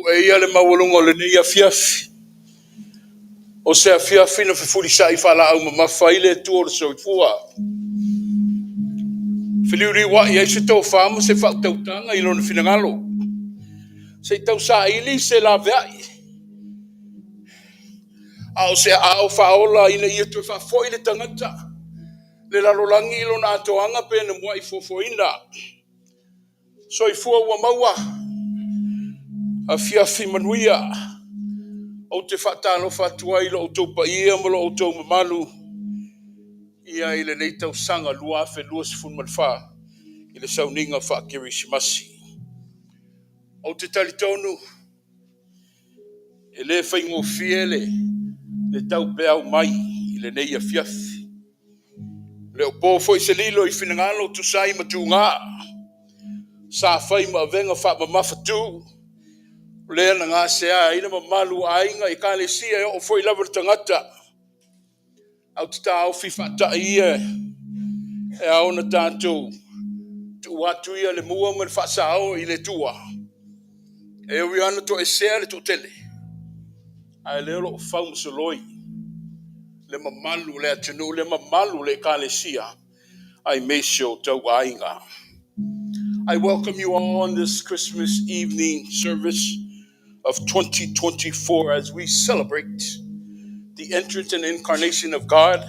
e ia le mawalunga le nei afiafi. O se afiafi na fefulisa I whala au mawhaile tu o le soifua. Whiliuri wa I se tau whama se whaktautanga I lona finangalo. Se tau sa ili se la veai. A o se au whaola ina ia tu whafoi le tangata. Le lalolangi I lona atoanga pe na mua I fofoina. Soifua ua maua. Afiafi manuia. O te whatalo whatua I lo o tau pa ia mo lo o tau mamalu. Ia I le nei tau sanga lua afe lua sifun manwha. I le sauninga whakiri simasi. O te talitonu. E le whaingo fiele. Le tau beau mai. I le nei afiafi. Le o pōwhoi se lilo I finangalo tu sai matu ngā. Sa whai ma venga wha ma mawhatu. Le na ngā sea ina ma malu ainga I kāle sia o whoi lawa tangata. Au te tā au whiwhata ia. E au na tātou. Tu watu ia le mua man whasao I le tua. E ui ana to e sea le to tele. Ai leo lo whau msaloi. Le mamalu le atunu le mamalu le kāle sia. Ai meisio tau ainga. I welcome you all on this Christmas evening service of 2024 as we celebrate the entrance and incarnation of God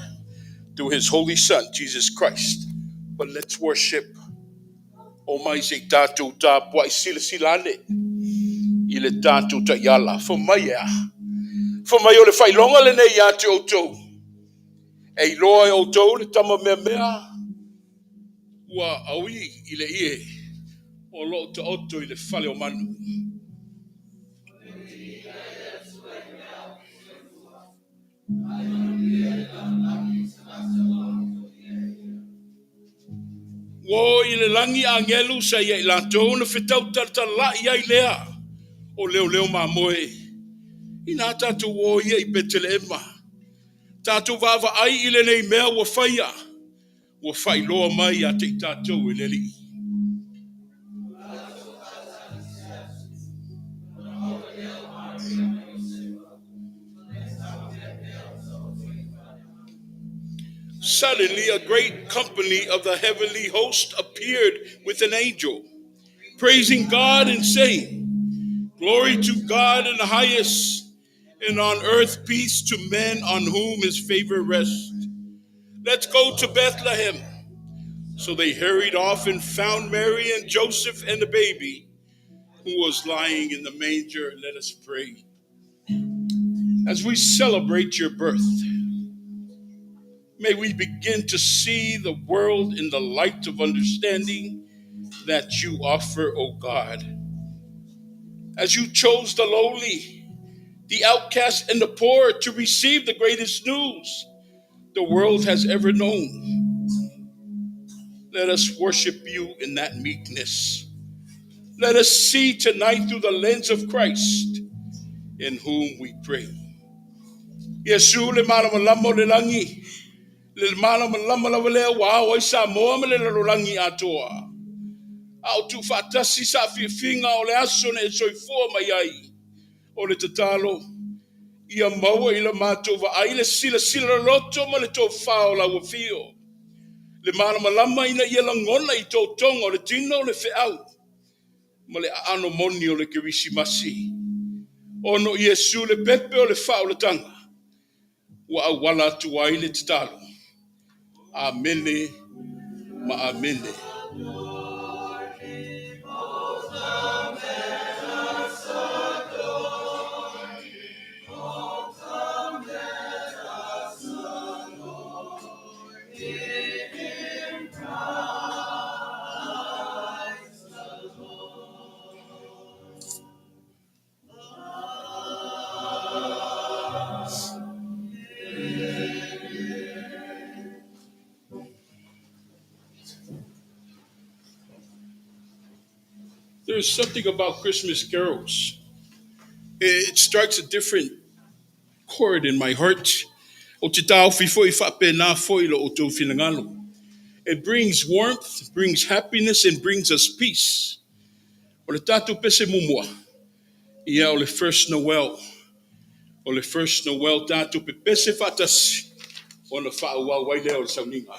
through his holy son, Jesus Christ. But let's worship Almighty Tatu Ta Pwai Sila Silane. Ile Tatu Ta Yala. For Maya. For Mayo le Failonga le ne Yati Oto. E loa Oto le Tama Mea. Wa aui ile ie. O lo te oto I le fale o manu. Wo I le langi angelu sa ia I latou na whetau talatala ia I lea. O leo ma moe. I nā tātou wo ia I Betelema. Tātou vava ai I le nei mea wa whaia. Wa whai loa mai a te tātou I le li. Suddenly a great company of the heavenly host appeared with an angel, praising God and saying, "Glory to God in the highest, and on earth peace to men on whom his favor rests. Let's go to Bethlehem." So they hurried off and found Mary and Joseph and the baby who was lying in the manger. Let us pray. As we celebrate your birth, may we begin to see the world in the light of understanding that you offer, O God. As you chose the lowly, the outcast, and the poor to receive the greatest news the world has ever known, let us worship you in that meekness. Let us see tonight through the lens of Christ, in whom we pray. Yesu le malamalamo le langi. Le mana malama lava lea wa o sa moa me le rolangi atoa. Au tu fatasi sa fifinga o le aso ne soifua mai ai. O le tatalo. Ia maua I le mato va ai le sila loto ma le tō whao la wafio. Le mana malama ina ia langona I tō tonga o le tino le whiau. Ma le ano moni o le kirisimasi. Ono Yesu le pepe o le whao le tanga. Wa awala tu ai le tatalo. Amene, ma amene. There's something about Christmas carols. It strikes a different chord in my heart. It brings warmth, brings happiness, and brings us peace. Ia o le first Noel. O le first Noel tātou pe pese whatasi. O na whaua wai leo le sauninga.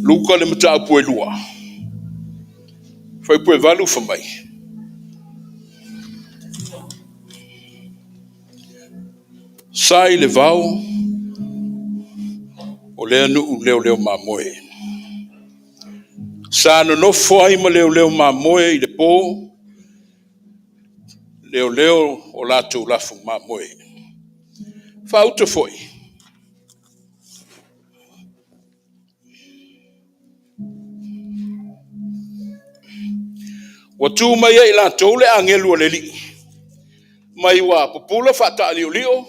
Luka le mata pue lua. Fai pue valu fa mai. Sai le vau o le anu leo leo mamoe. Sa no foi ma leo leo mamoe i le po. Leo leo o lato lafu mamoe. Fa auto foi. Watu mai e lato le angelu o le li. Mai wa popula fata alio lio.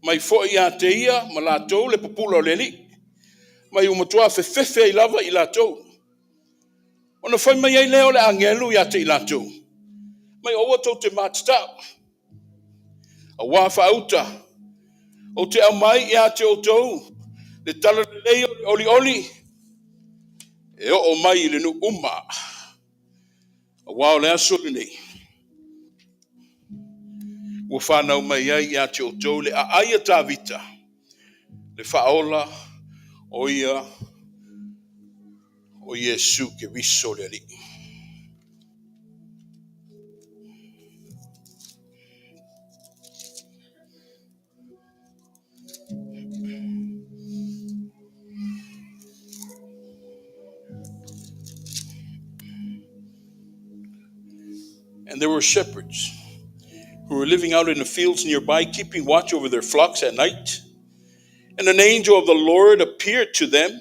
Mai foi a te ia ma lato le popula o le li. Mai umatua fefe i lava i lato. Ona foi mai e leo le angelu i ate i lato. Mai owa tau te matata. A wafa auta. O te amai i ate o tau. Le tala le leo oli oli. E o mai le nu uma. A wao le aso le nei. ua whanau mai ai ia te o tau le a aia tāwita, le whaola o ia o Iesu ke viso le ali. And there were shepherds who were living out in the fields nearby, keeping watch over their flocks at night. And an angel of the Lord appeared to them,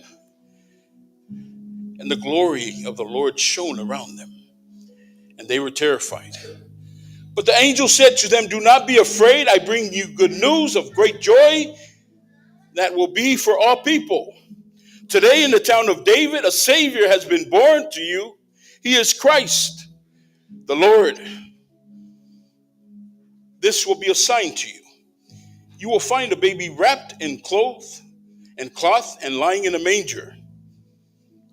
and the glory of the Lord shone around them, and they were terrified. But the angel said to them, "Do not be afraid. I bring you good news of great joy that will be for all people. Today in the town of David, a Savior has been born to you. He is Christ, the Lord. This will be a sign to you. You will find a baby wrapped in cloth and lying in a manger."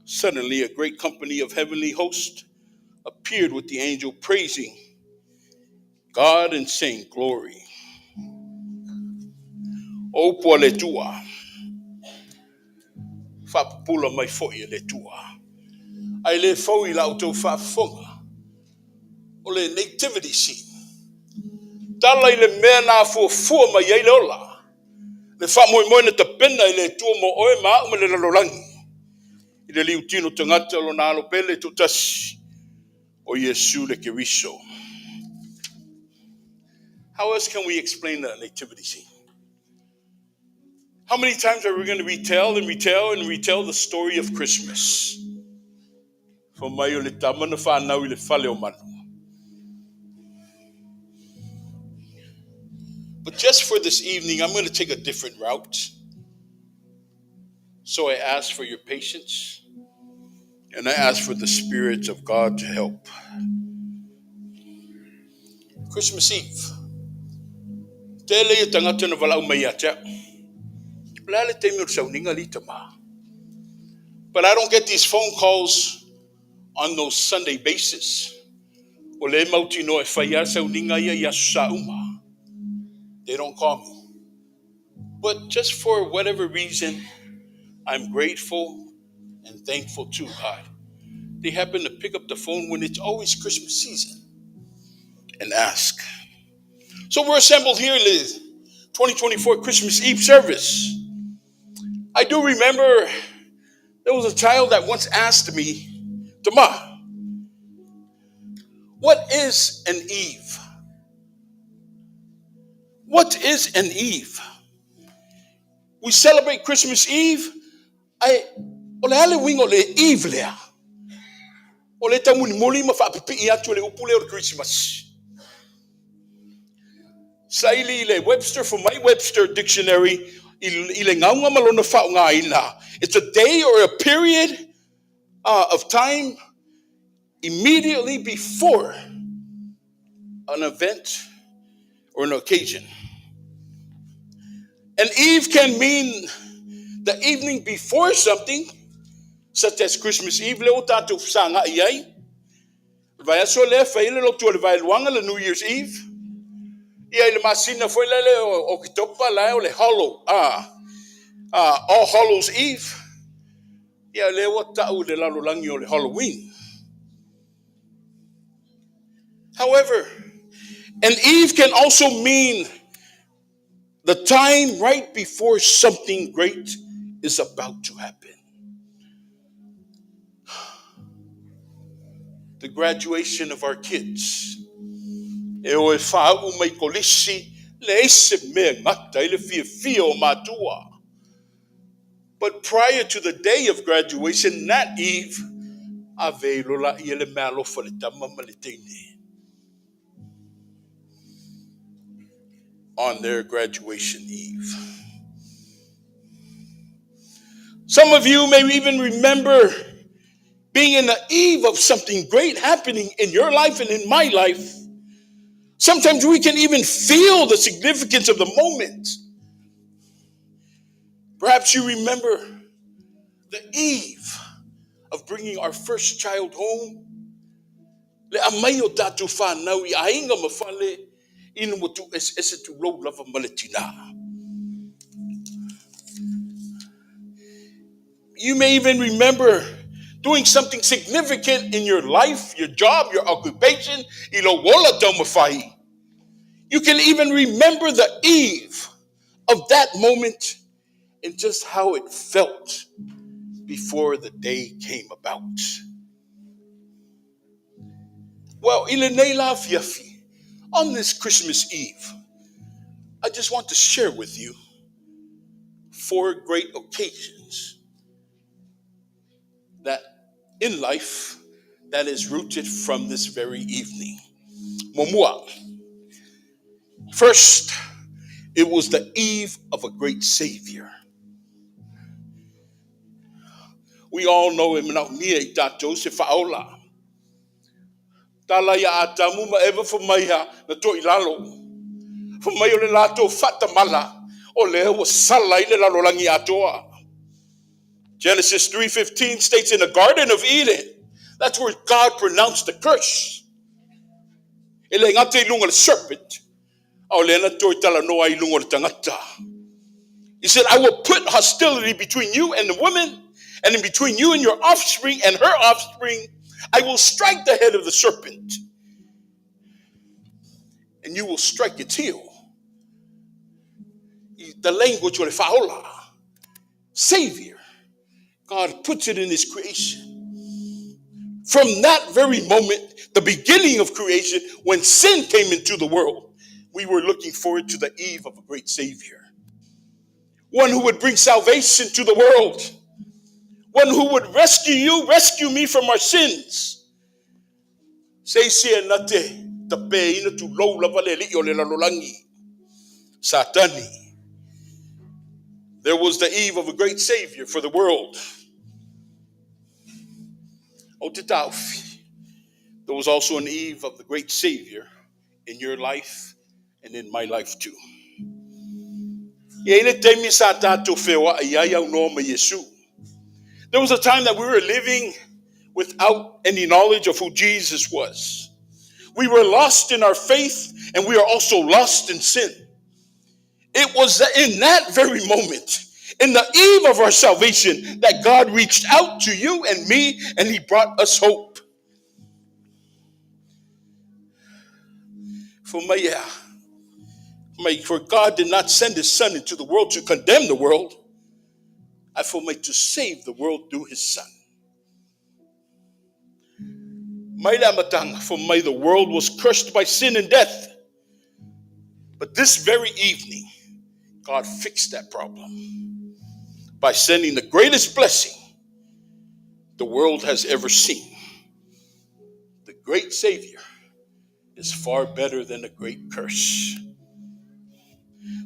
Suddenly, a great company of heavenly hosts appeared with the angel, praising God and saying, "Glory. O po le tua. Whapupula mai fo'i le tua. Ai le fau I lau tau whafonga. O le nativity scene. Tala I le mea nā fua mai ai le ola. Le whamoe na tapena I le tua mo oe maa ma le lalolangi. I le liu tino tangata lo nā alo pele tutasi. O Yesu le keriso. How else can we explain the nativity scene? How many times are we going to retell the story of Christmas? From mai o le tamana whanau I le whale o manu. But just for this evening, I'm going to take a different route. So I ask for your patience, and I ask for the Spirit of God to help. Christmas Eve. Tele I tangata na walau mai atea. Lale te mio sauninga li tama. But I don't get these phone calls on those Sunday basis. O le mauti no e whaia sauninga ia Yasu sa uma. They don't call me. But just for whatever reason, I'm grateful and thankful to God. They happen to pick up the phone when it's always Christmas season and ask. So we're assembled here in the 2024 Christmas Eve service. I do remember there was a child that once asked me, "Tama, what is an Eve? What is an Eve? We celebrate Christmas Eve. Ole ale wingo le Eve lea. Ole tamuni moli ma whaapipi I atu le upule o Christmas." Saili le Webster, from my Webster dictionary, ile ngaunga malona whaunga ina. It's a day or a period of time immediately before an event or an occasion. An eve can mean the evening before something, such as Christmas Eve, leo tatu sanga iai. Vai aso le faile lo tu le vai luanga le New Year's Eve. Ia le masina foi lele o kitopa la o le hollow. All Hallows Eve. Ia le o tau le lalolangi o le Halloween. However, an eve can also mean the time right before something great is about to happen. The graduation of our kids. E o e whau mai kolisi le ese mea ngata I le fia o matua. But prior to the day of graduation, that eve, ave lola I le mea lofa le tama ma le teine. On their graduation eve. Some of you may even remember being in the eve of something great happening in your life and in my life. Sometimes we can even feel the significance of the moment. Perhaps you remember the eve of bringing our first child home. Le amai o tatu whanau I ainga mawhale inu mo tu ese tu low lava maletina. You may even remember doing something significant in your life, your job, your occupation. Ilo wala domafai. You can even remember the eve of that moment and just how it felt before the day came about. Well, Ilanela Fiafi, on this Christmas Eve, I just want to share with you 4 great occasions that in life that is rooted from this very evening. Momua. First, it was the eve of a great Savior. We all know him now, Nia Joseph Aola. Talaya atamuma eva fumaya na to ilalo. Fumayo le lato fatamala. O le was salai le lalo langi atoa. Genesis 3:15 states in the Garden of Eden, that's where God pronounced the curse. Ele ngate ilunga le serpent. O le na to itala noa ilunga le tangata. He said, I will put hostility between you and the woman, and in between you and your offspring and her offspring. I will strike the head of the serpent, and you will strike its heel. The language of the faola, Savior. God puts it in his creation. From that very moment, the beginning of creation, when sin came into the world, we were looking forward to the eve of a great Savior. One who would bring salvation to the world. One who would rescue you, rescue me from our sins. Satani. There was the eve of a great Savior for the world. There was also an eve of the great Savior in your life and in my life too. There was a time that we were living without any knowledge of who Jesus was. We were lost in our faith, and we are also lost in sin. It was in that very moment, in the eve of our salvation, that God reached out to you and me, and he brought us hope. For God did not send his son into the world to condemn the world, to save the world through his son. The world was cursed by sin and death. But this very evening, God fixed that problem by sending the greatest blessing the world has ever seen. The great Savior is far better than the great curse.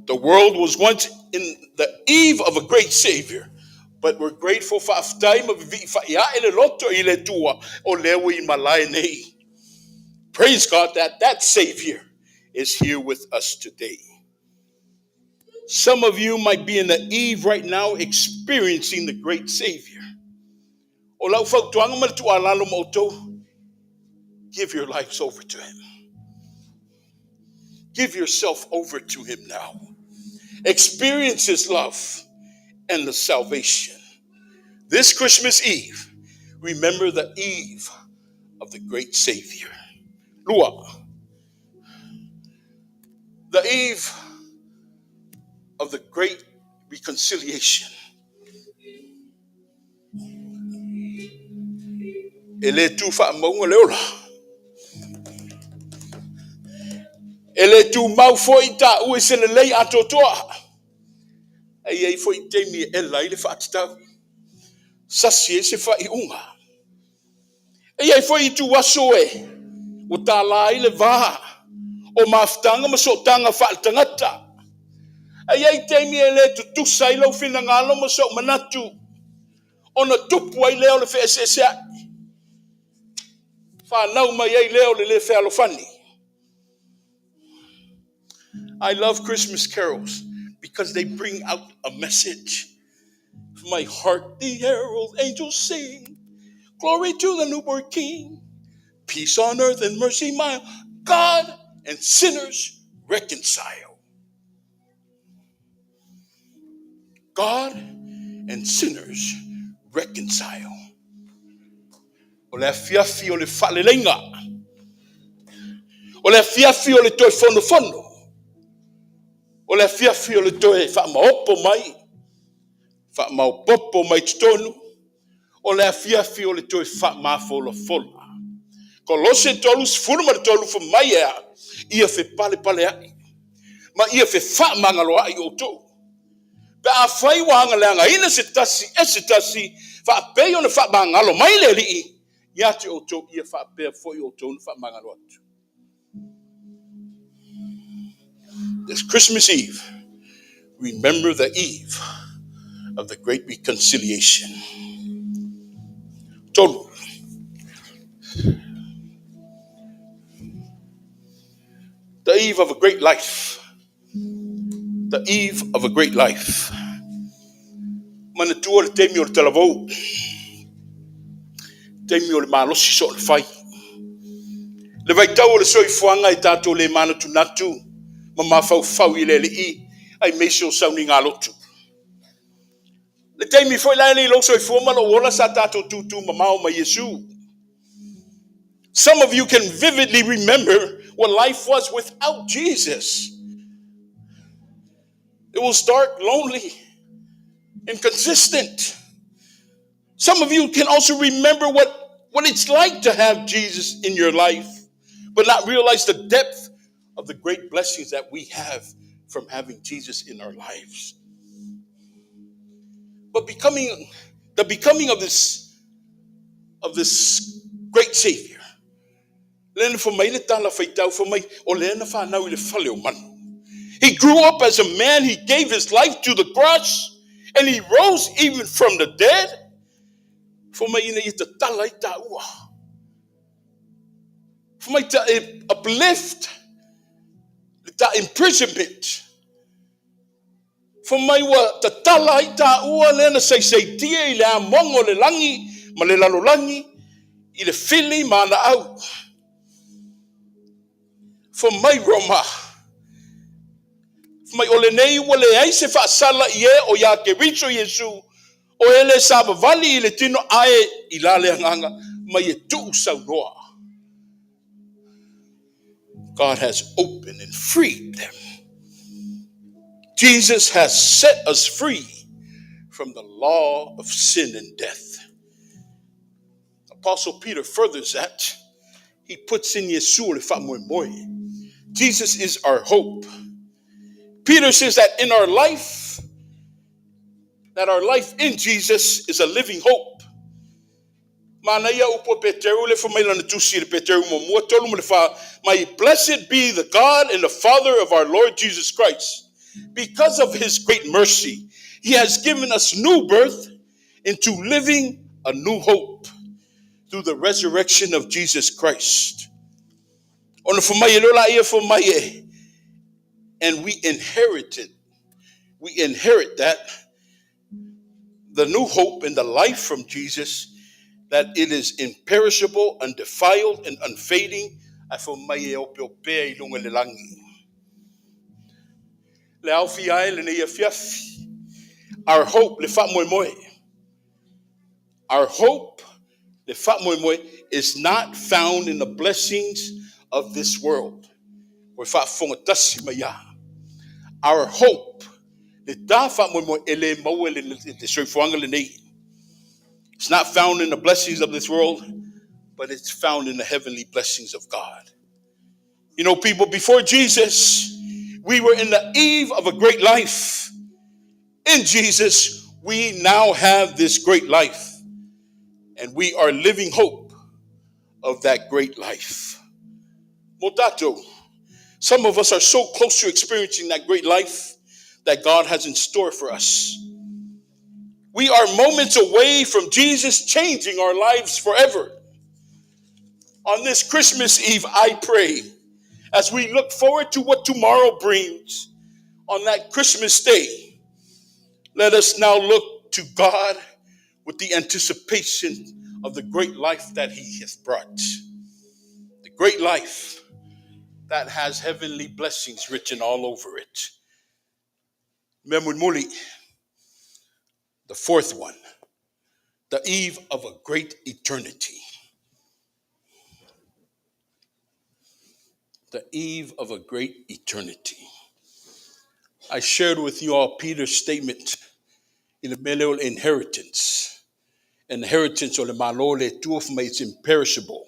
The world was once in the eve of a great Savior, but we're grateful for a time of praise God that Savior is here with us today. Some of you might be in the eve right now experiencing the great Savior. Give your lives over to him. Give yourself over to him now. Experience his love and the salvation. This Christmas Eve, remember the eve of the great Savior. Lua. The eve of the great reconciliation. Ele tu fa maunga leola. Ele tu mau foi ta ue sele lei atotoa. Ai foi te mi ela ile fa atita. Sasi se fa I unga. Ai foi tu waso e. O tala ile va. O maftanga masotanga fa tangata. Ai te mi ele tu tu sai lo fina ngalo maso manatu. Ona tupu ai leo le fe se fa nau mai ai leo le fe alofani. I love Christmas carols because they bring out a message. My heart, the herald angels sing, glory to the newborn King, peace on earth and mercy mild. God and sinners reconcile God and sinners reconcile. O le afiafi o le whalelenga. O le afiafi o le toi whono. O le afiafi o le toi whaamaopo mai. Whaamaopopo mai tutonu. O le afiafi o le toi whaamafolofola. Kolose tolu sfuru ma tolu fu mai ea. Ia fe pale ai. Ma ia fe whaamangalo ai o tō. Pe a whai wahanga leanga ina se tasi whaapei o na whaamangalo mai le rii. Ia te o tō ia whaapea foi o tō na whaamangalo atu. This Christmas Eve, remember the eve of the great reconciliation. Tolu. The eve of a great life. The eve of a great life. Mana tua le teimi o le talavou. Teimi o le malosi so le fai. Le vai tau o le soifuanga I tato le mana tunatu. Ma mafau I le I. Ai meisi o sauni ngā lotu. Le teimi foi lai le lo soifua lo wola sa tato tutu mamao ma Yesu. Some of you can vividly remember what life was without Jesus. It was dark, lonely, inconsistent. Some of you can also remember what it's like to have Jesus in your life, but not realize the depth of the great blessings that we have from having Jesus in our lives. But the becoming of this great Savior. He grew up as a man. He gave his life to the cross, and he rose even from the dead. For me to uplift the imprisonment. For me to tala ita ua lena say tia I le amongo le langi ma le lalolangi I le fili mana au. For my Roma, for my olenei wale aise fa sala ie o ya ke richo Yesu o ele saba vali ile tino ae ilale nganga mai tu saunoa. God has opened and freed them. Jesus has set us free from the law of sin and death. Apostle Peter furthers that. He puts in Yesu le fa moi moi. Jesus is our hope. Peter says that our life in Jesus is a living hope. Blessed be the God and the Father of our Lord Jesus Christ. Because of his great mercy, he has given us new birth into living a new hope through the resurrection of Jesus Christ. And we inherit that, the new hope and the life from Jesus, that it is imperishable, undefiled, and unfading. Our hope, is not found in the blessings of this world. Our hope, it's not found in the blessings of this world, but it's found in the heavenly blessings of God. You know, people, before Jesus, we were in the eve of a great life. In Jesus, we now have this great life, and we are living hope of that great life. Motato, some of us are so close to experiencing that great life that God has in store for us. We are moments away from Jesus changing our lives forever. On this Christmas Eve, I pray, as we look forward to what tomorrow brings, on that Christmas day, let us now look to God with the anticipation of the great life that he has brought. The great life that has heavenly blessings written all over it. Memud the fourth one, the eve of a great eternity. The eve of a great eternity. I shared with you all Peter's statement in the middle inheritance. Inheritance or the malole tuof may it's imperishable.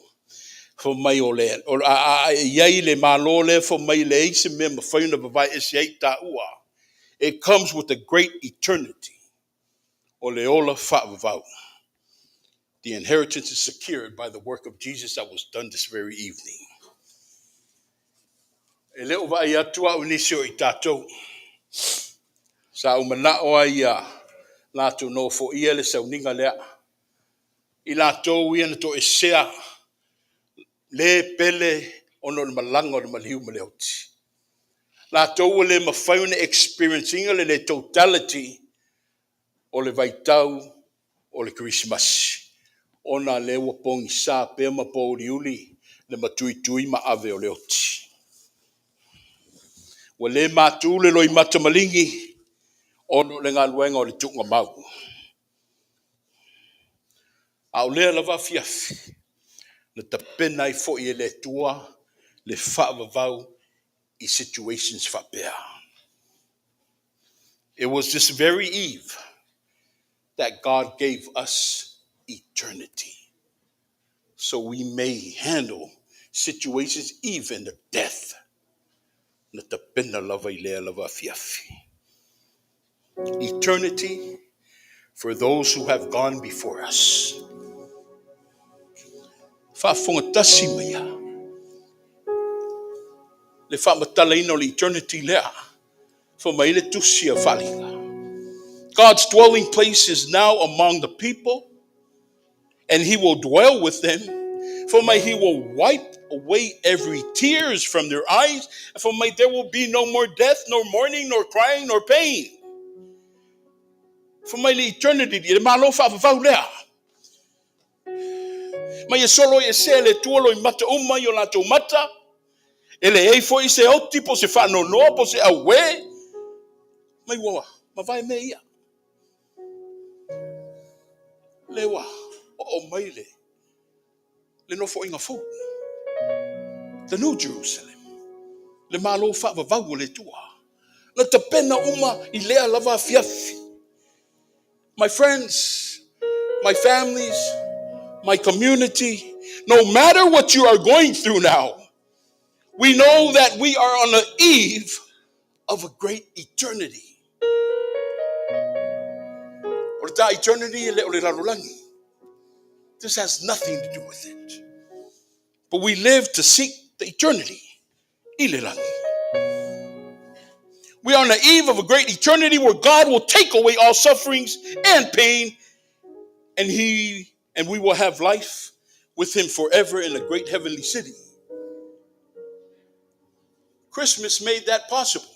For my ole or yai le malole for my le se me mafai na bavai is yai ta ua. It comes with a great eternity. Oleola fa'avau. The inheritance is secured by the work of Jesus that was done this very evening. E leo vai atua unisio I tātou. Sa umana o ia lātou no fo ia le sauninga lea. I lātou ia na to e sea le pele ono le malanga o le maliu maleoti. Lātou le mawhaiune experiencing le totality o le vaitau o le Christmas. Ona le wapongi sa pe ma uli le matui ma ave o le oti. Wa le matu le loi matamalingi ono le ngaluenga o le tunga mau. Au lea lava fiafi na tapena I fo I le tua le whaavavau I situations whapea. It was this very eve that God gave us eternity. So we may handle situations, even the death. Eternity for those who have gone before us. Le whamatalaina o le eternity lea. For maile tusia valinga. God's dwelling place is now among the people, and He will dwell with them. For may He will wipe away every tears from their eyes. And for may there will be no more death, nor mourning, nor crying, nor pain. For may the eternity, the malo whaavavau lea. May e solo e se le tuolo I mata uma I o lātou mata. Ele ei foi se oti po se whanonoa po se awe. Mai wawa, ma vai me ia. Lewa, o maile. Le no fo inga fo. The New Jerusalem. Le malo whaavavau le tua. Le tapena uma I lea lava fiafi. My friends, my families, my community, no matter what you are going through now, we know that we are on the eve of a great eternity. This has nothing to do with it. But we live to seek the eternity. We are on the eve of a great eternity where God will take away all sufferings and pain, and we will have life with Him forever in a great heavenly city. Christmas made that possible.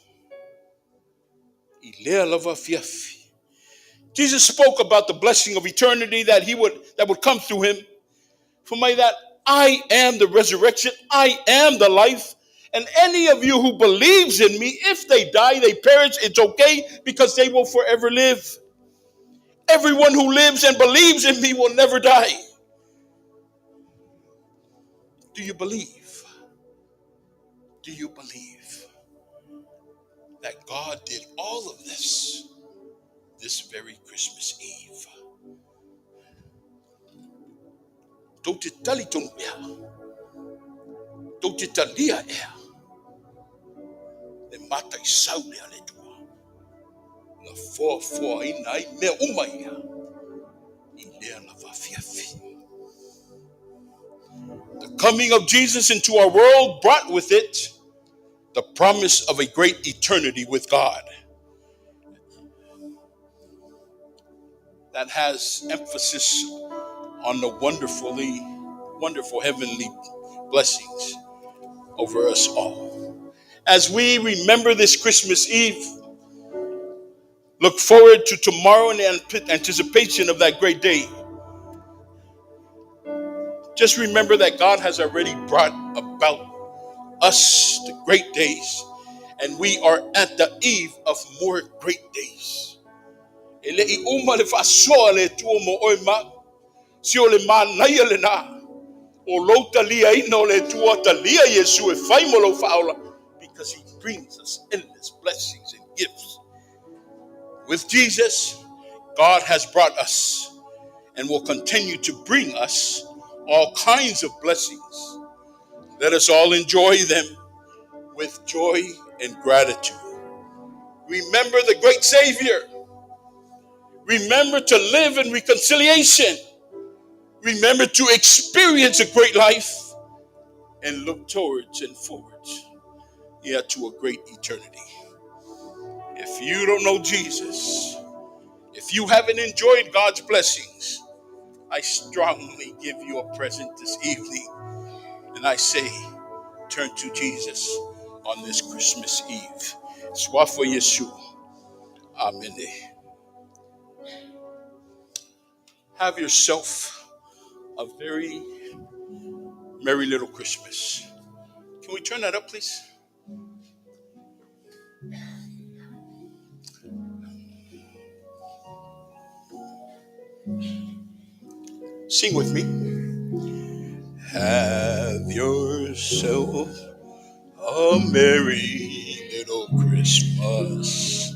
Jesus spoke about the blessing of eternity that would come through Him. For may that I am the resurrection, I am the life, and any of you who believes in me, if they die, they perish, it's okay because they will forever live. Everyone who lives and believes in me will never die. Do you believe? Do you believe that God did all of this very Christmas Eve? Don't you tell it to me? Don't you tell me? The mata I saw le tua. La foa ina I me umaya. Ilea la vafiafi. The coming of Jesus into our world brought with it the promise of a great eternity with God. That has emphasis on the wonderful heavenly blessings over us all. As we remember this Christmas Eve, look forward to tomorrow in anticipation of that great day. Just remember that God has already brought about us the great days, and we are at the eve of more great days. Ele I uma le whaasoa le tua mo oi ma, si o le mānaia le nā, o louta lia ina o le tua ta lia Yesu e whai mo lau whaola, because he brings us endless blessings and gifts. With Jesus, God has brought us and will continue to bring us all kinds of blessings. Let us all enjoy them with joy and gratitude. Remember the great Savior. Remember to live in reconciliation. Remember to experience a great life and look towards and forwards, to a great eternity. If you don't know Jesus, if you haven't enjoyed God's blessings, I strongly give you a present this evening. And I say, turn to Jesus on this Christmas Eve. Swafa Yeshua. Amen. Have yourself a very merry little Christmas. Can we turn that up, please? Sing with me. Have yourself a merry little Christmas.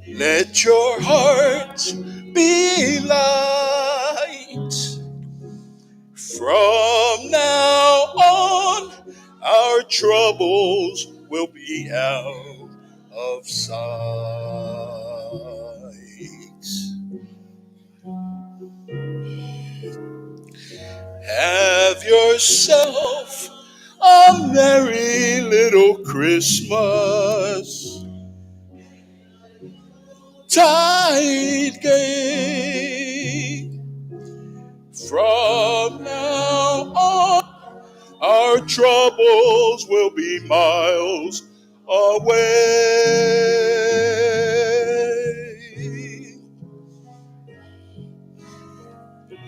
Let your hearts be light. From now on, our troubles will be out of sight. Have yourself a merry little Christmas. Tide gay. From now on, our troubles will be miles away.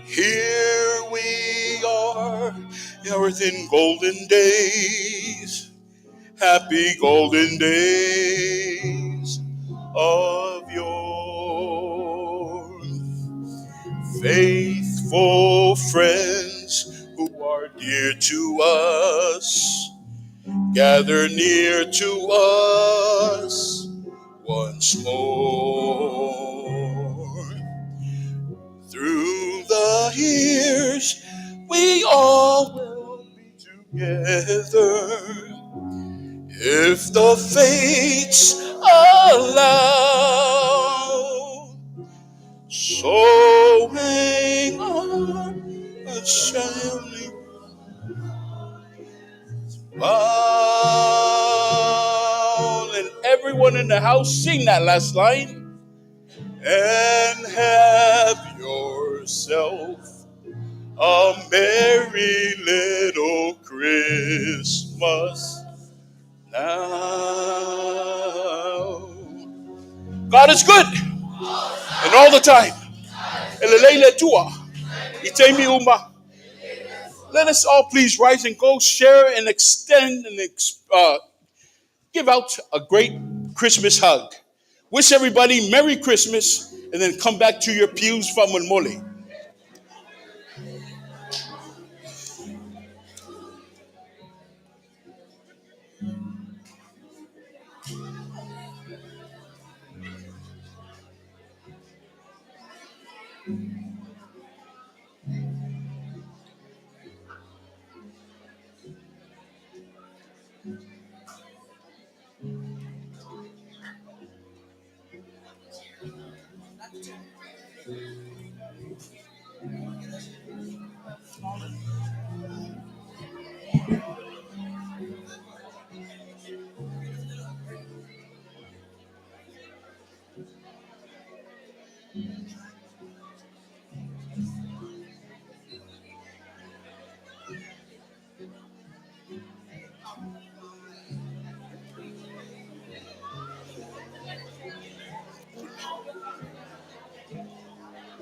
Here we are, earth in golden days, happy golden days of yore. Faithful friends who are dear to us, gather near to us once more. Through the years, we all will be together, if the fates allow. So hang on, a shining bound. And everyone in the house, sing that last line. And have yourself a merry little Christmas now. God is good, and all the time. Let us all please rise and go share and extend and give out a great Christmas hug. Wish everybody Merry Christmas, and then come back to your pews from Mole.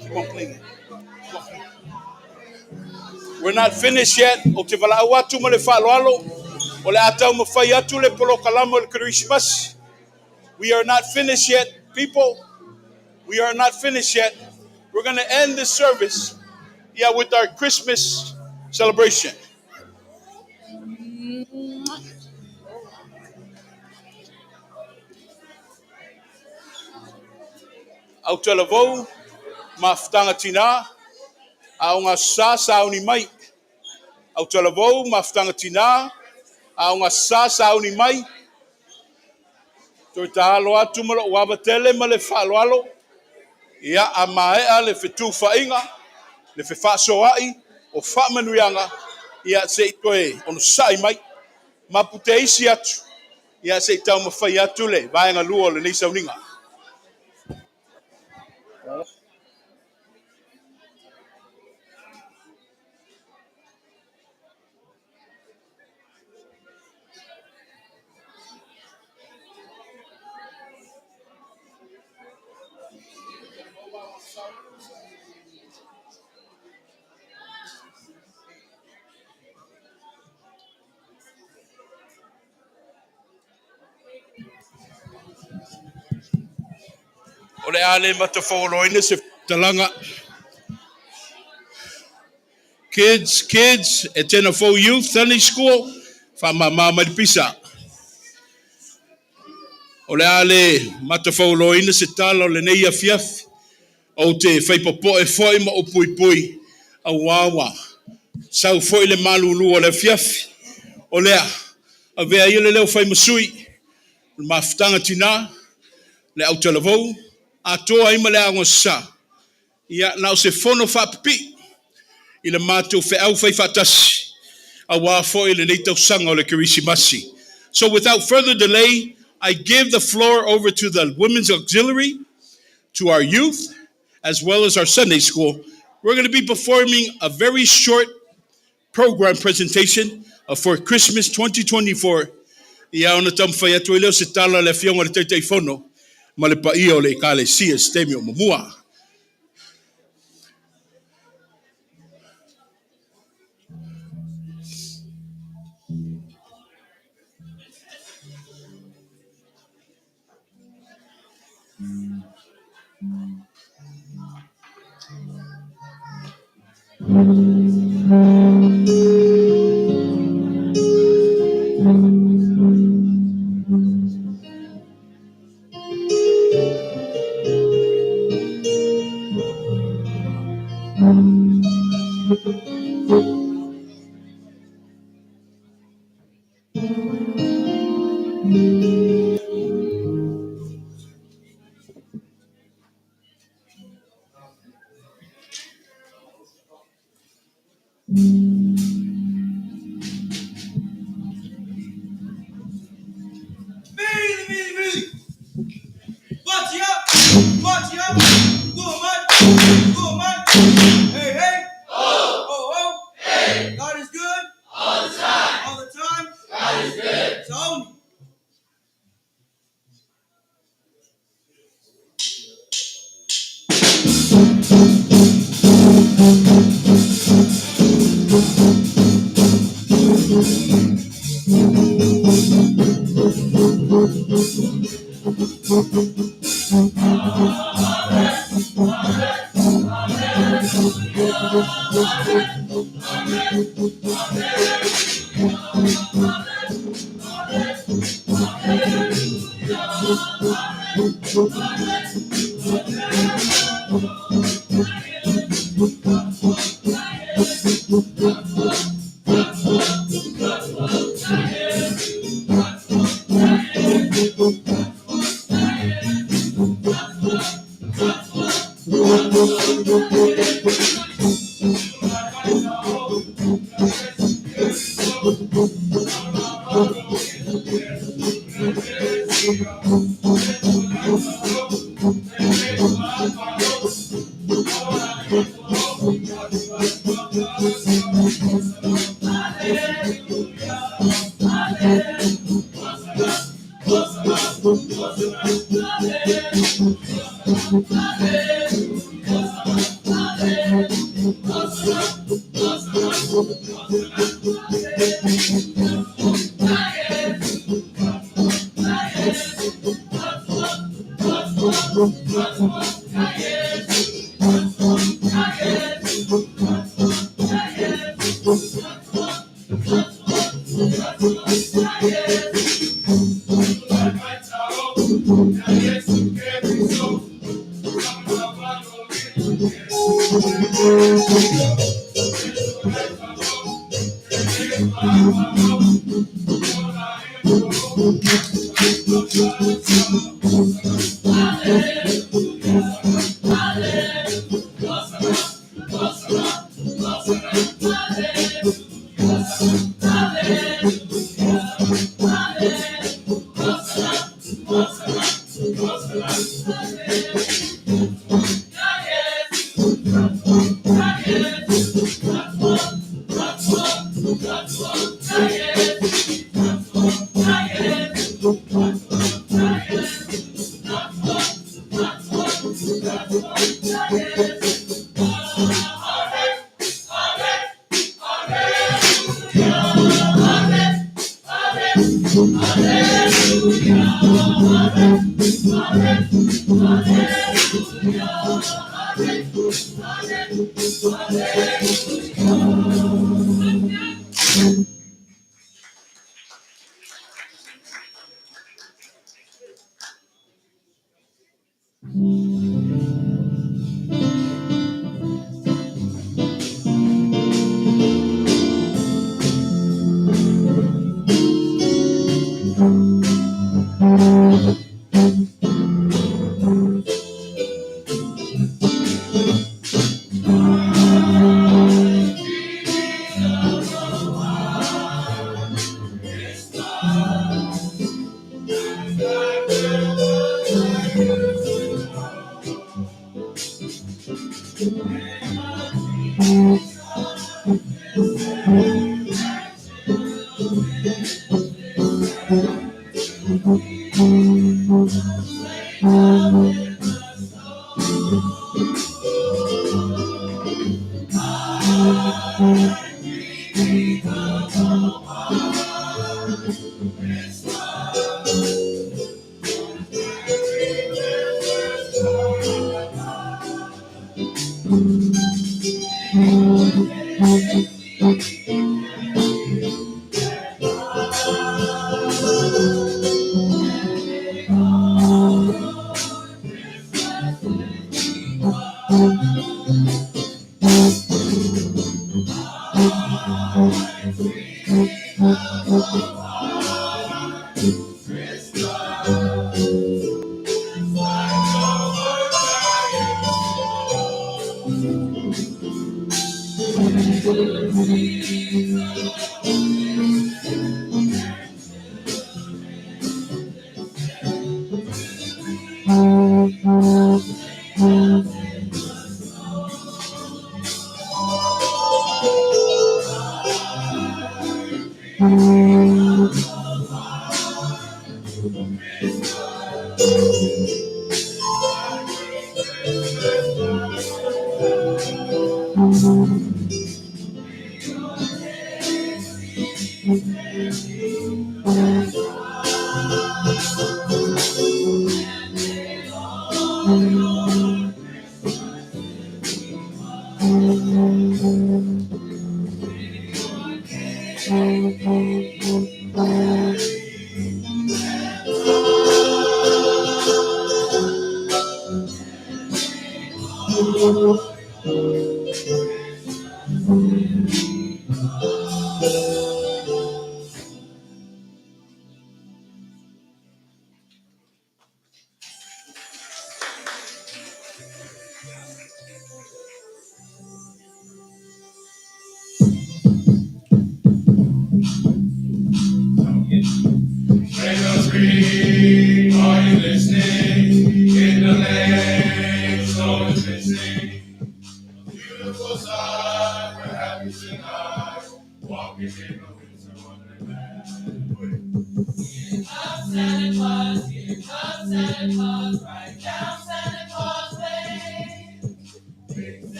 Keep on playing. We're not finished yet. O le atau mawhai atu le polokalama le Christmas. We are not finished yet, people. We are not finished yet. We're going to end this service, with our Christmas celebration. Au tala vou, mafutanga tina, au ngā sauni mai. Au tala vou, mafutanga tina, au ngā sauni mai. Toi ta alo atu ma lo waba tele ma le whaaloalo. Ia a maea le whetu whainga, le whewhasoai, o whamanuianga. Ia se i koe ono sai mai. Mapute isi atu. Ia se i tau mawhai atu le, vaenga lua le neisa uninga. O le ale matawhaoloina se talanga. Kids, e tena fo youth, Sunday school, whamama maripisa. O le ale matawhaoloina se tala o le neia fiaf, o te whaipapo e foi ma o pui pui, a wawa. Sau foi le malulu o le fiaf, o lea, a vea ile leo whai masui, le mafutanga tina, le au talavou, a toa ima le ango sa. Ia nao se fono whapipi, i le mātou whai whatasi, a wā foi le neitau sanga o le Kirisimasi. So without further delay, I give the floor over to the Women's Auxiliary, to our youth, as well as our Sunday school. We're going to be performing a very short program presentation for Christmas 2024. Ia ona tamwhai atu i leo se tala le fionga le teitei fono, ma le paia o le ekalesia stemi o mamua.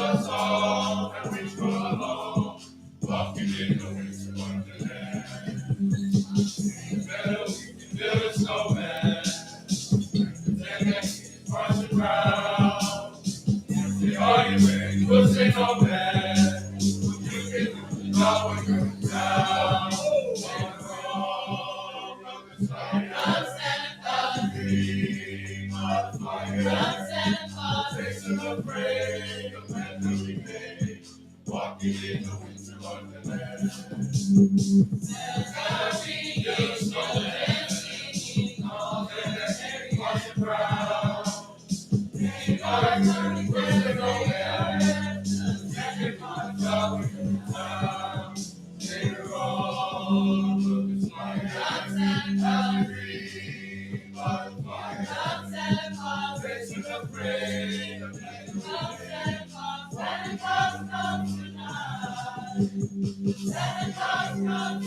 us all, and we go along, walking in the winter wonderland. Better we can build a snowman, and march around. Say, are you ready? We'll say no man. You can do it now when you're down. Santa Claus, be my fire. Santa Claus, facing the parade, the man that we made, walking in the winter wonderland. Santa, we get snowman, singing all the merry marching proud. Our turning with the snowman, second my job in town. They're all looking smart. Santa Claus, Santa Claus, facing the parade, the man Santa Claus comes tonight. Santa Claus comes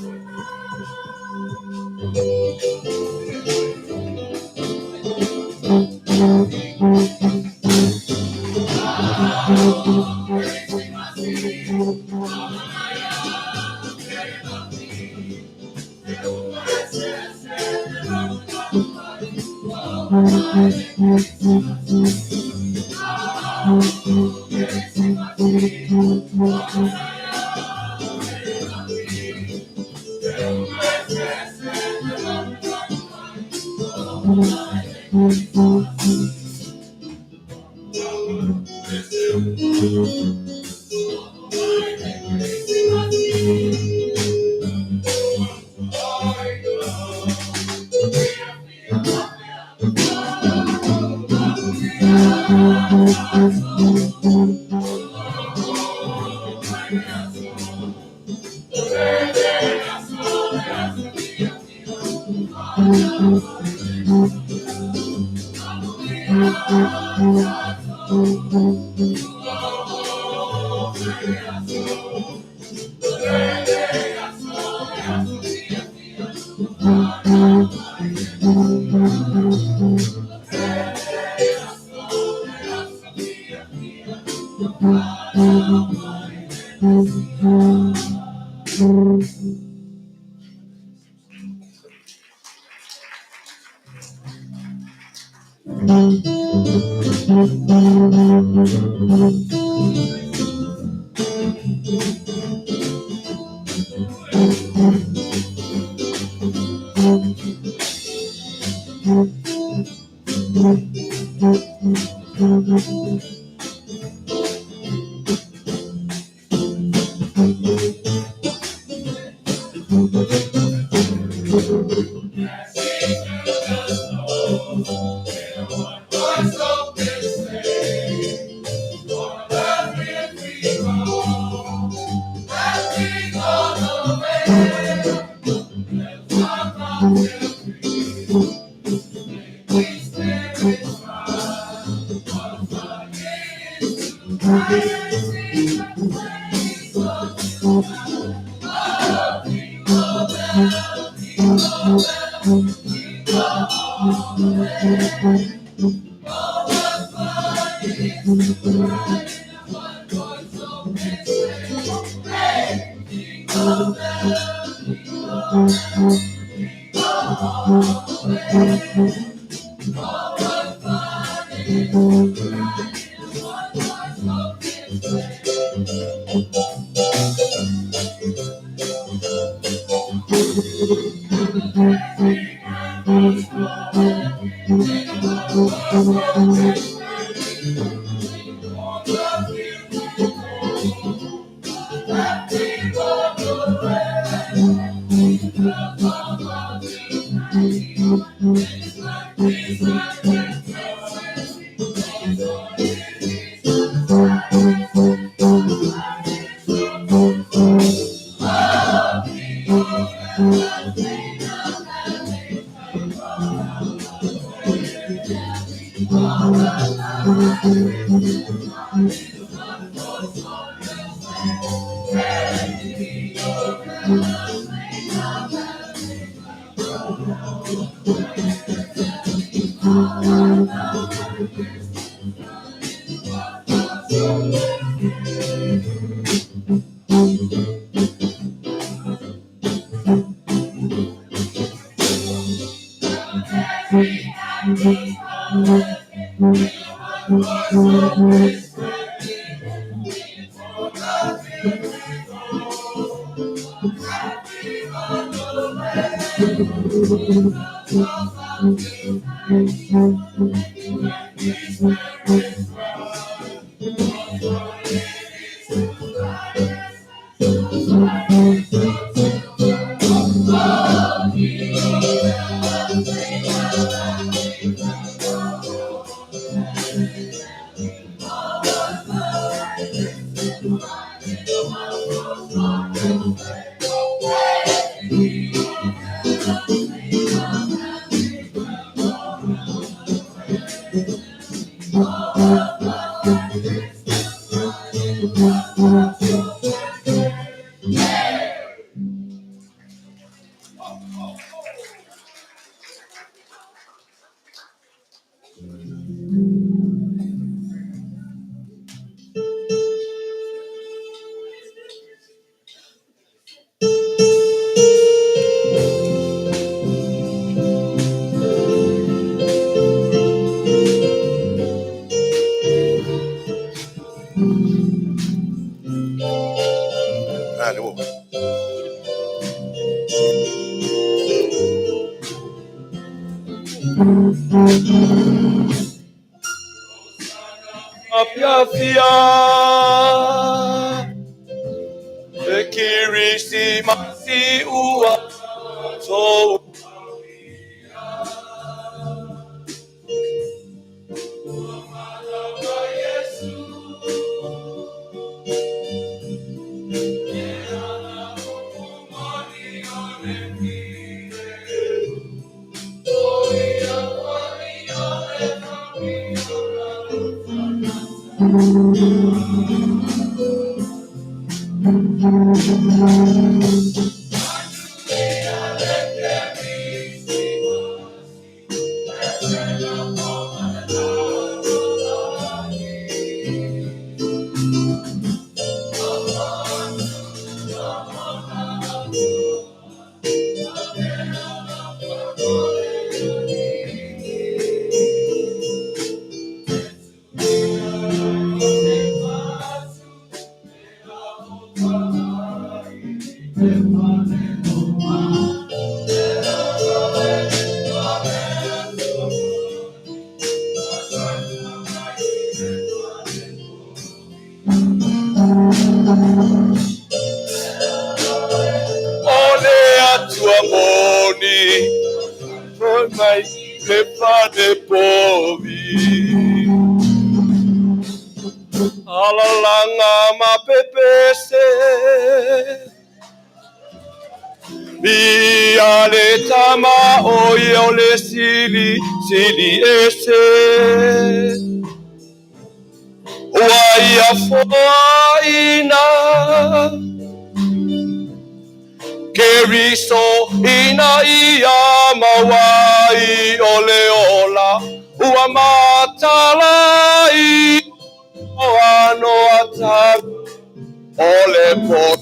Apiafia Ekirisi masi ua so Ole atua moni for my pepa de povi Alalanga mapepese Biale tama oyole sili ese Waya foina Keriso ina ia mawai oleola Uamatalai oano ata ole pot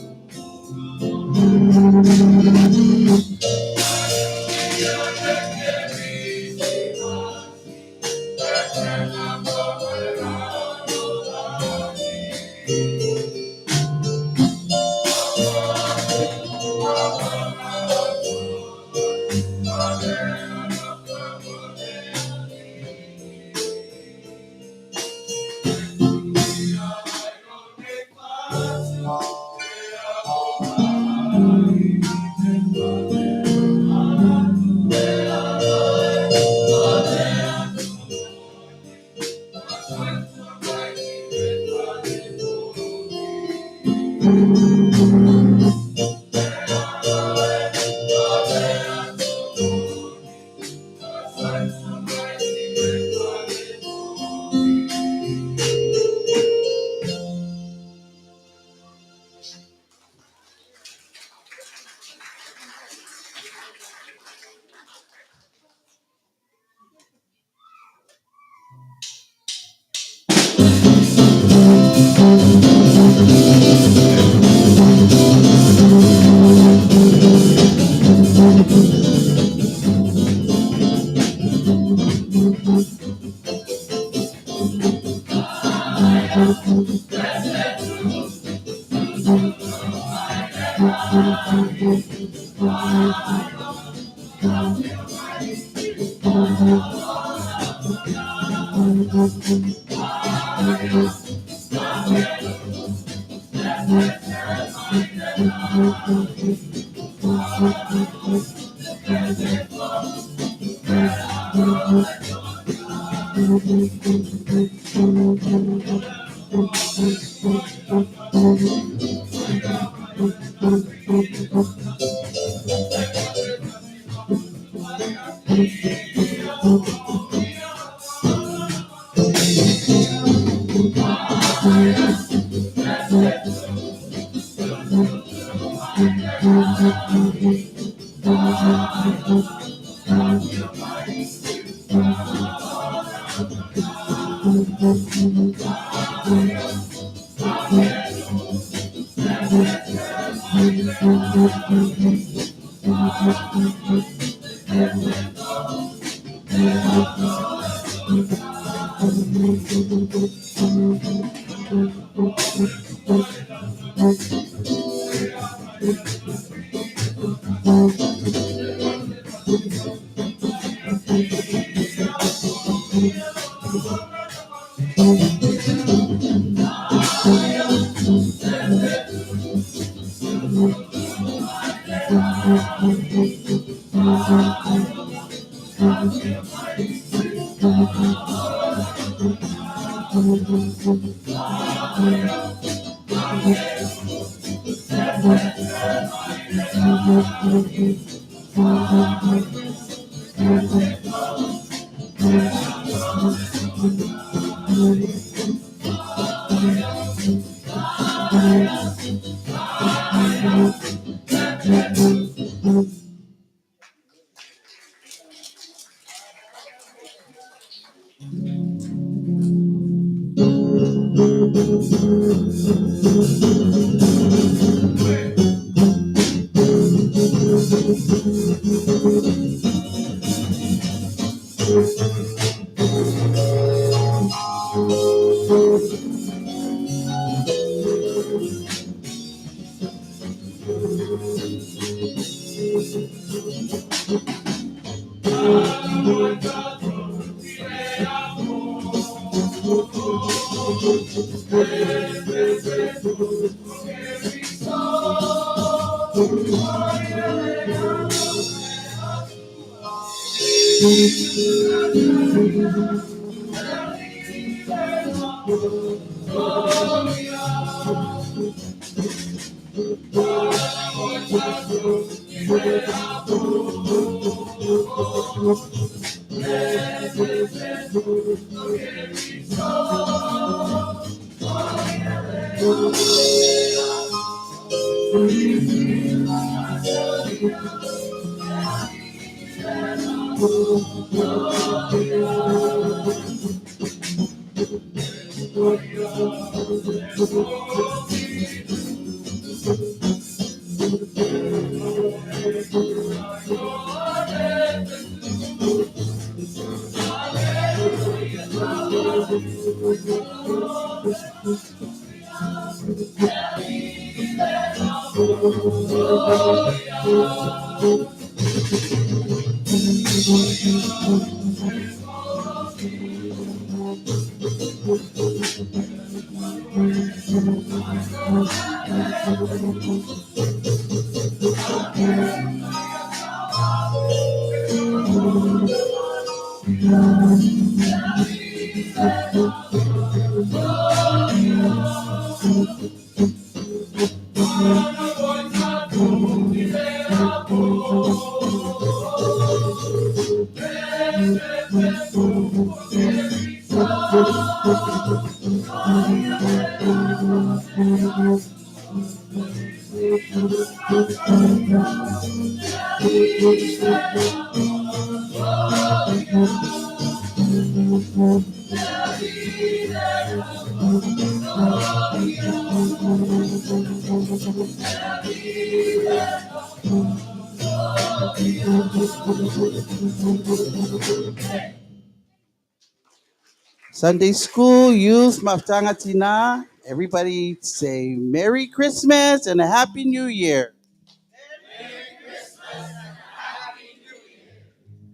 Sunday School Youth Maftanga Tina Everybody say Merry Christmas and a Happy New Year.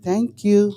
Thank you.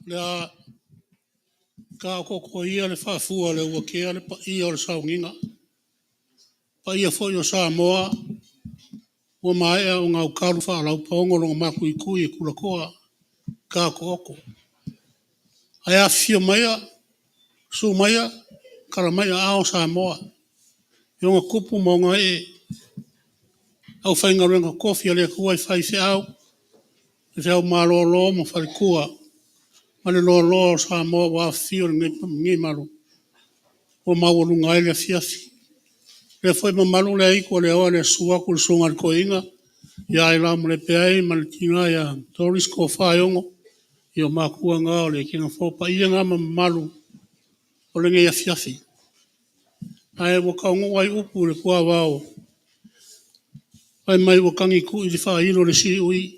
Lea ka koko ia le whafua le ua kea le pa ia o le saunginga. Pa ia fo yo Samoa, ua maea o ngau karu wha lau paongo longa maku i kui e kula koa ka koko. Ai a fio maia, su maia, kala maia ao Samoa. Yonga kupu maunga e au whainga renga kofi a lea kua i whaife au, e te au malo lo mo whare kua. Mane lo lo Samoa wa fio ngi maru. O mawalu ngai le fiafi. Le foi mamalu le iko le oa le suaku le sunga le koinga. Ia e la mo le peai ma le tinga ia Doris ko whaiongo. Ia makua ngā o le kinga whopa. Ia ngā mamalu o le ngai a fiafi. Ai waka ungu wai upu le kua wao. Ai mai wakangi ku i le wha ilo le si ui.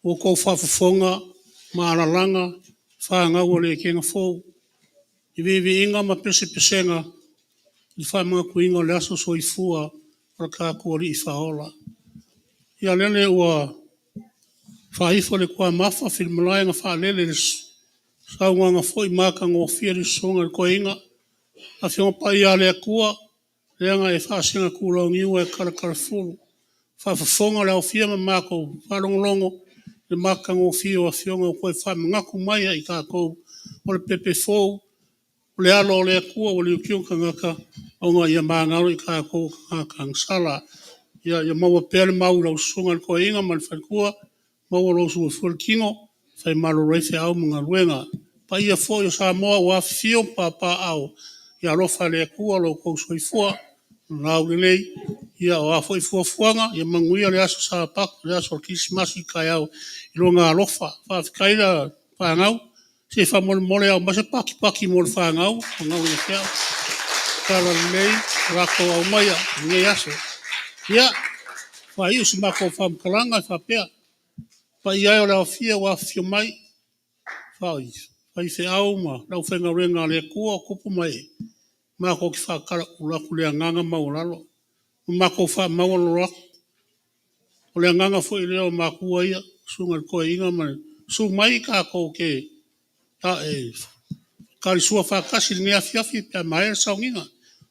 O kou whafafonga, maalalanga, wha ngau o le kinga whou. I vivi inga ma pese pesenga. I wha mga kuinga o le aso soifua. Para kā kuari i whaola. Ia lele ua whaifo le kua mafa whilmalai nga wha lele le saunga nga fwoi maka ngō whia le songa le koinga. A whionga pa ia lea kua, leanga e whasinga kula o ngiua e karakara fulu. Whafafonga le au whia ma mako whalongolongo le maka ngō whia o a whionga o koe wha ngaku mai i kākou o le pepe fōu. O le alo o lea kua o le ukiunga ngaka o ngā ia māngaro i kākou ngaka ngangsala. Ia maua pele mau lau sunga le koinga ma le whaikua, maua lau sunga fuel kingo, whai malo reife au mga luenga. Pa ia fo yo Samoa wa fio papa au, ia lofa le kua lau kou soifua, lau le lei, ia o a fo i fuafuanga, ia manguia le aso sa pak, le aso kisimasi kai au, ilo ngā lofa, whawhikaina whangau, se wha mole au, mase paki mole whangau, ngau ia kia, kala lei, rako au maia, ngai aso. Ia, wha iu si mako whamkalanga i whapea. Pa iai o leo fia wa fio mai. Wha i au ma, lau whenga renga le kua kupu mai. Mako ki whakara ulaku lea nganga maulalo. Mako wha maulalo. O lea nganga fo i leo makua ia. Sunga koe inga mani. Su mai ka ko ke. Ta e Kari sua whakasi ni afiafi pe maera saunginga.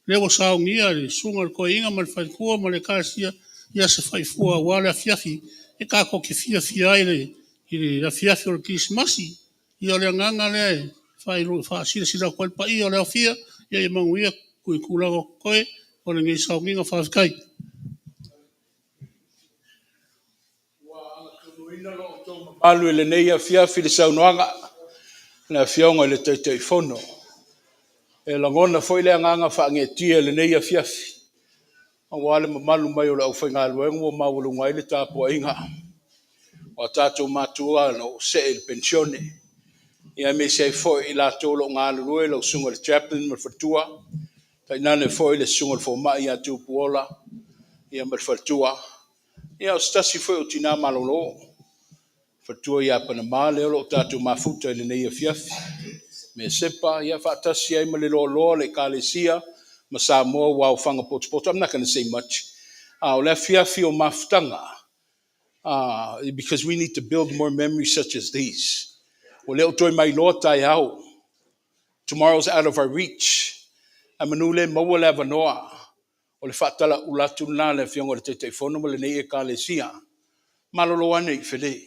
Lewa saungia le sunga le koinga ma le whaikua ma le kasia ia se whaifua wale afiafi. E ka ko ke fia ile ile afiafi o le Krismasi. Ia le nganga le whaasira sira koe pa ia le afia. Ia e manguia kui kulago koe o le ngai saunginga whaafikai. Alu ele nei afiafi le saunoanga na fionga le teitei fono. E langona foi le nganga whaangetia le nei afiafi. A wale mamalu mai o le au whainga luengu o mawulu ngai le tapo inga. O tato matua no se il pensione. Ia me se foi i la tolo ngā lurue lau sunga le chaplain ma fatua. Tai nane foi le sunga le foma ia tupuola. Ia ma fatua. Ia o stasi foi o tina malolo. Fatua ia Panama le o tato mafuta le nei afiafi. Me sepa ia whaatasi ai ma le lo le kalesia. Ma Samoa wau whanga poto. I'm not going to say much. O le afiafi o mafutanga. Because we need to build more memories such as these. O leo toi mai loa tai au. Tomorrow's out of our reach. A manule maua le avanoa. O le whaatala ulatu na le fiongo le te fono ma le nei e kalesia. Malolo ane i while.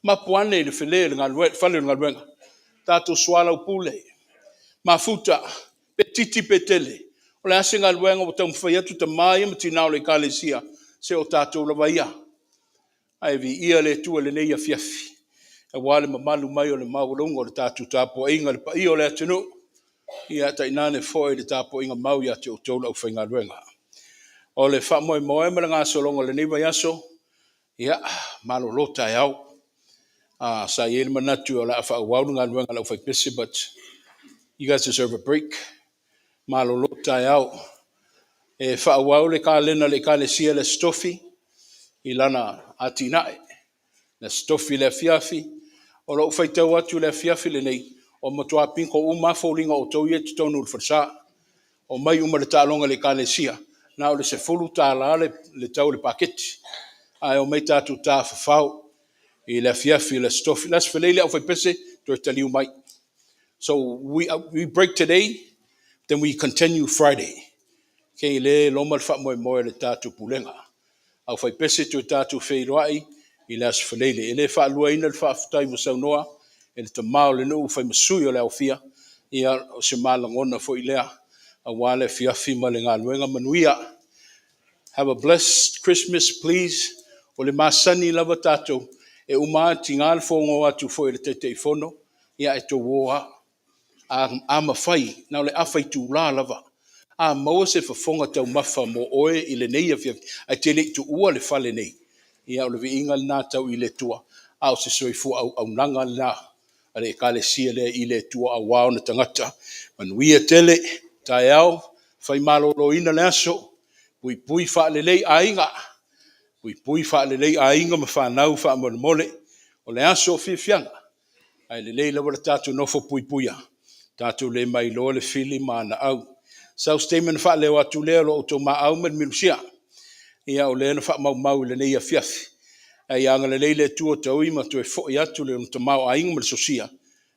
Mapuane le while le ngaluenga. Whale le ngaluenga. Tato swala upule. Mafuta. Petiti petele. O le asinga luenga o tamu whaiatu ta mai ma tinao le kalesia. Se o tato la vaia. Ai vi ia le tua le nei afiafi. E wale mamalu mai o le maulunga o le tatu tapo inga le pa o le atinu. Ia ta inane foi le tapo inga mau ia te o tola u whainga ruenga. O le wha moe moe mara ngā solonga le niwa yaso. Ia malo lota e au. Sa iele manatu o la wha waunu ngā ruenga lau whaipisi, but you guys deserve a break. Malo lota e au. E wha wau le ka lena le ka le sia le stofi. I lana atinae. Na stofi le fiafi. O lo fai tau atu le fiafi le nei. O matua pinko uma faulinga o tau ye tonu le farsa. O mai uma le talonga le kalesia. Na o le se fulu tala le tau le paketi. Ai o mai tatu ta fafau. I le fiafi le stofi. Las felele au fai pese to taliu mai. So we break today. Then we continue Friday. Kei le loma le fa moe le tatu pulenga. Au fai pese to tatu feiroai. I las felele. E le wha alua ina le wha aftai mo saunoa. E le tamao le nuu whai masui o le au fia. Ia o se malangona fo i lea. A wale fiafi ma le ngā luenga manuia. Have a blessed Christmas, please. O le masani lava tātou. E umati ngā le whongo atu fo i le tete i fono. Ia e to woa. A mawhai. Nau le awhai tū la lava. A maua se whafonga tau mawha mo oe i le nei a fiafi. A te le tu ua le whale nei. Ia o le vi inga le nātau i le tua. Au se soifu au nanga le nā. Ale ka le sia le i le tua a wao na tangata. Manuia tele, tae au, whai malolo ina le aso. Pui wha le lei a inga. Pui wha le lei a inga ma whanau wha mole mole. O le aso whiwhianga. Ai le lei lawa tātou nofo puia. Tātou le mai loa le fili mana au. Sau statement wha leo atu leo lo auto ma au med milusia. Ia o le na wha mau le nei a fiafi. Ai anga le leile tua tau ima tu e fo i atu le unta mau a inga ma le sosia.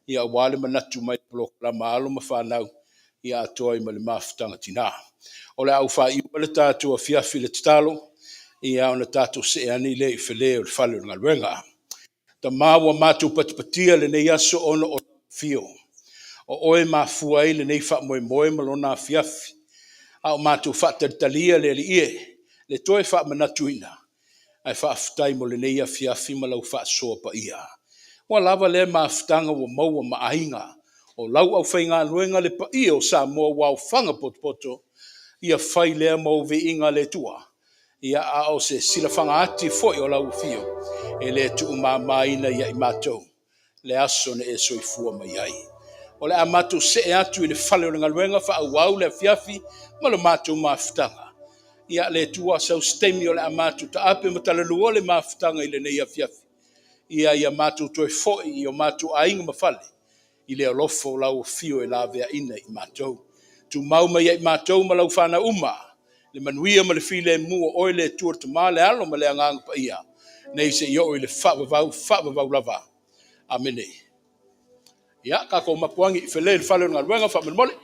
Ia wale manatu mai blok la maalo ma whanau. Ia atoa ima le mafutanga tina. O le au wha iwa le tātou a fiafi le tatalo. Ia ona tātou se ani le i wheleo le whale ngā luenga. Ta maua mātou patipatia le nei aso ono o fio. O oe mafua i le nei wha moe malona a fiafi. Au mātou whataritalia le ie. Le toe wha manatu ina. Ai whaafutai mo le nei a fiafi ma lau whaasoa pa ia. Wa lava le maafutanga wa maua maainga. O lau au whainga luenga le pa ia o Samoa wau whanga poto. Ia whai lea mau ve inga le tua. Ia a o se sila whanga ati foi o lau fio. E le tu umamaina ia i mātou. Le aso ne e soifua mai ai. O le a mātou se e atu i le whale o le ngaluenga wha au wau le fiafi ma le mātou maafutanga. Ia le tua sau stemi o le amatu ta ape matala lua le mafutanga i le nei a fiafi. Ia matu toi foi i o matu a inga mawhale. I le alofo lau fio e la vea ina i matou. Tu mauma i matou ma lau whana uma. Le manuia ma le file mua oi le tua tu ma le alo ma le angang pa ia. Nei se i o i le whavavau lava. Amene. Ia ka ko mapuangi fele fale nga luenga fa mole